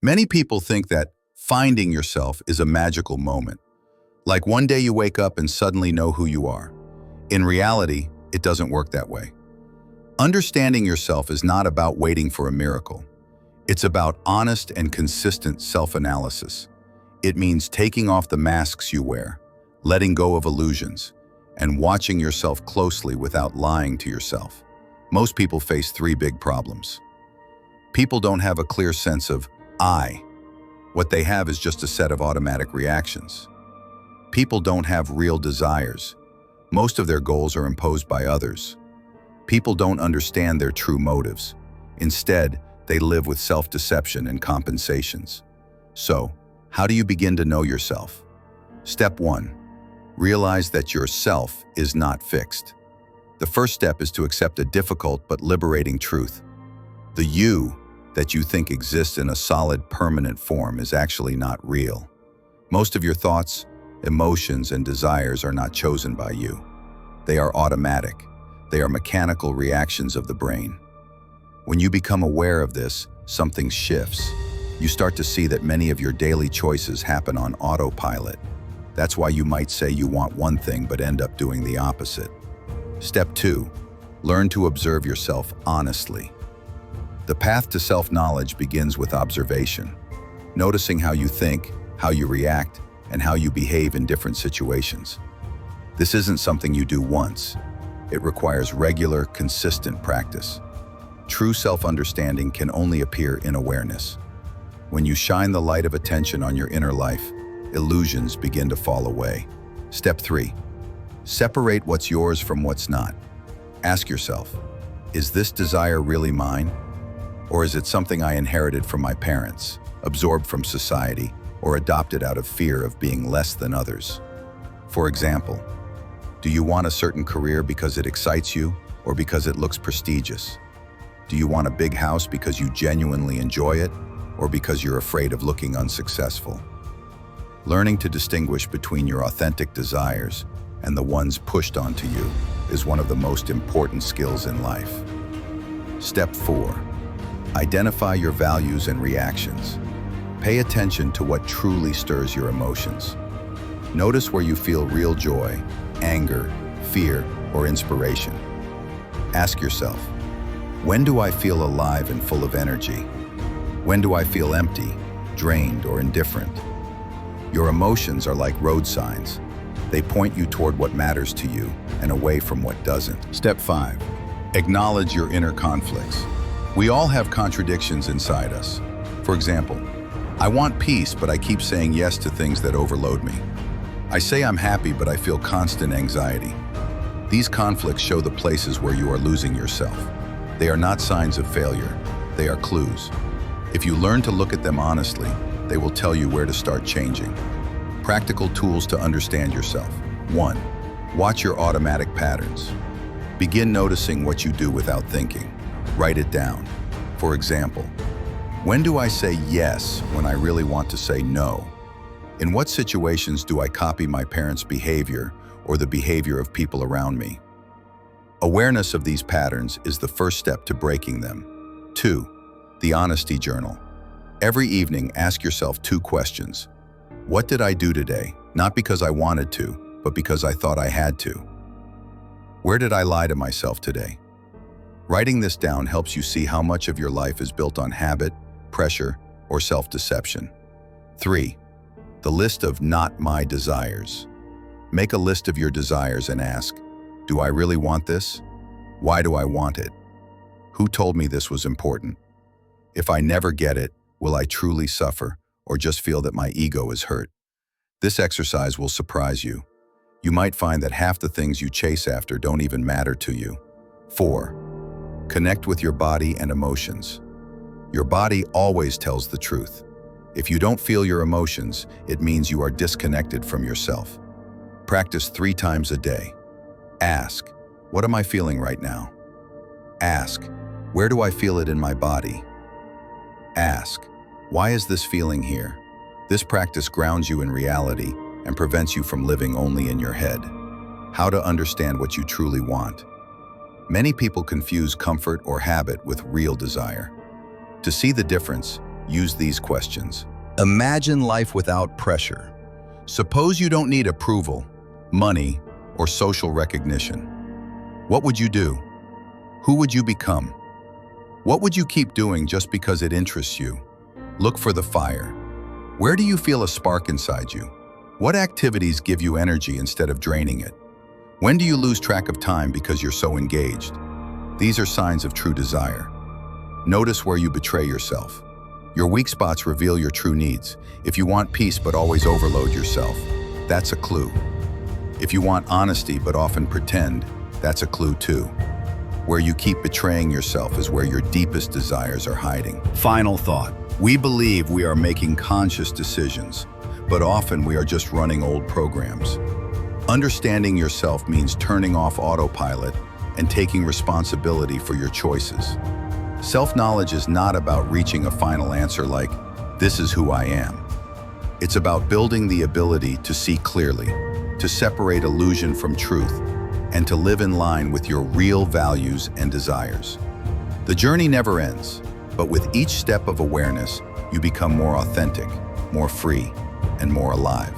Many people think that finding yourself is a magical moment. Like one day you wake up and suddenly know who you are. In reality, it doesn't work that way. Understanding yourself is not about waiting for a miracle. It's about honest and consistent self-analysis. It means taking off the masks you wear, letting go of illusions, and watching yourself closely without lying to yourself. Most people face three big problems. People don't have a clear sense of I. What they have is just a set of automatic reactions. People don't have real desires. Most of their goals are imposed by others. People don't understand their true motives. Instead, they live with self-deception and compensations. So, how do you begin to know yourself? Step 1. Realize that your self is not fixed. The first step is to accept a difficult but liberating truth. The you that you think exists in a solid, permanent form is actually not real. Most of your thoughts, emotions, and desires are not chosen by you. They are automatic. They are mechanical reactions of the brain. When you become aware of this, something shifts. You start to see that many of your daily choices happen on autopilot. That's why you might say you want one thing but end up doing the opposite. Step 2. Learn to observe yourself honestly. The path to self-knowledge begins with observation, noticing how you think, how you react, and how you behave in different situations. This isn't something you do once. It requires regular, consistent practice. True self-understanding can only appear in awareness. When you shine the light of attention on your inner life, illusions begin to fall away. Step 3. Separate what's yours from what's not. Ask yourself, is this desire really mine? Or is it something I inherited from my parents, absorbed from society, or adopted out of fear of being less than others? For example, do you want a certain career because it excites you or because it looks prestigious? Do you want a big house because you genuinely enjoy it or because you're afraid of looking unsuccessful? Learning to distinguish between your authentic desires and the ones pushed onto you is one of the most important skills in life. Step 4. Identify your values and reactions. Pay attention to what truly stirs your emotions. Notice where you feel real joy, anger, fear, or inspiration. Ask yourself, when do I feel alive and full of energy? When do I feel empty, drained, or indifferent? Your emotions are like road signs. They point you toward what matters to you and away from what doesn't. Step 5. Acknowledge your inner conflicts. We all have contradictions inside us. For example, I want peace, but I keep saying yes to things that overload me. I say I'm happy, but I feel constant anxiety. These conflicts show the places where you are losing yourself. They are not signs of failure. They are clues. If you learn to look at them honestly, they will tell you where to start changing. Practical tools to understand yourself. 1. Watch your automatic patterns. Begin noticing what you do without thinking. Write it down. For example, when do I say yes when I really want to say no? In what situations do I copy my parents' behavior or the behavior of people around me? Awareness of these patterns is the first step to breaking them. 2. The honesty journal. Every evening, ask yourself 2 questions. What did I do today? Not because I wanted to, but because I thought I had to. Where did I lie to myself today? Writing this down helps you see how much of your life is built on habit, pressure, or self-deception. 3. The list of not my desires. Make a list of your desires and ask, do I really want this? Why do I want it? Who told me this was important? If I never get it, will I truly suffer or just feel that my ego is hurt? This exercise will surprise you. You might find that half the things you chase after don't even matter to you. 4. Connect with your body and emotions. Your body always tells the truth. If you don't feel your emotions, it means you are disconnected from yourself. Practice 3 times a day. Ask, what am I feeling right now? Ask, where do I feel it in my body? Ask, why is this feeling here? This practice grounds you in reality and prevents you from living only in your head. How to understand what you truly want. Many people confuse comfort or habit with real desire. To see the difference, use these questions. Imagine life without pressure. Suppose you don't need approval, money, or social recognition. What would you do? Who would you become? What would you keep doing just because it interests you? Look for the fire. Where do you feel a spark inside you? What activities give you energy instead of draining it? When do you lose track of time because you're so engaged? These are signs of true desire. Notice where you betray yourself. Your weak spots reveal your true needs. If you want peace but always overload yourself, that's a clue. If you want honesty but often pretend, that's a clue too. Where you keep betraying yourself is where your deepest desires are hiding. Final thought. We believe we are making conscious decisions, but often we are just running old programs. Understanding yourself means turning off autopilot and taking responsibility for your choices. Self-knowledge is not about reaching a final answer like, "This is who I am." It's about building the ability to see clearly, to separate illusion from truth, and to live in line with your real values and desires. The journey never ends, but with each step of awareness, you become more authentic, more free, and more alive.